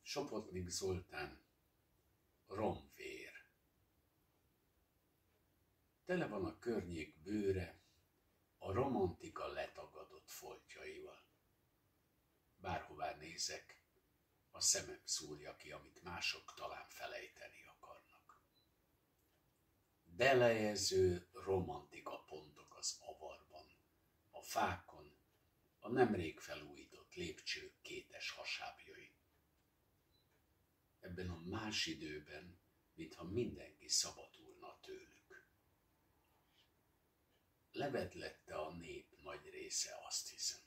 Sopotnik Zoltán, romvér. Tele van a környék bőre a romantika letagadott foltjaival. Bárhová nézek, a szemem szúrja ki, amit mások talán felejteni akarnak. Delejező romantika pontok az avarban, a fákon, a nemrég felújított lépcsők kétes hasábjain. Ebben a más időben, mintha mindenki szabadulna tőlük. Levedlette a nép nagy része, azt hiszem.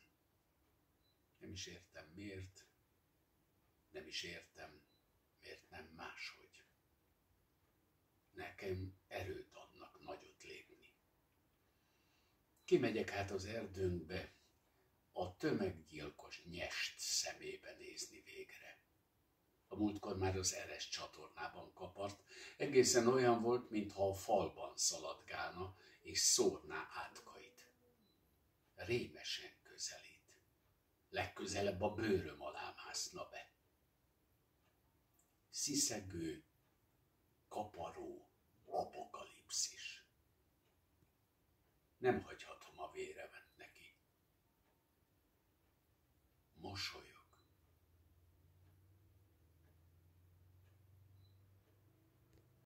Nem is értem miért, nem is értem, miért nem máshogy. Nekem erőt adnak nagyot lépni. Kimegyek hát az erdőnkbe, a tömeggyilkos nyest szemébe nézni végre. A múltkor már az Eres csatornában kapart, egészen olyan volt, mintha a falban szaladgálna és szórná átkait. Rémesen közelít. Legközelebb a bőröm alá mászna be. Sziszegő, kaparó apokalipszis. Nem hagyhatom a véremet neki. Mosolyog.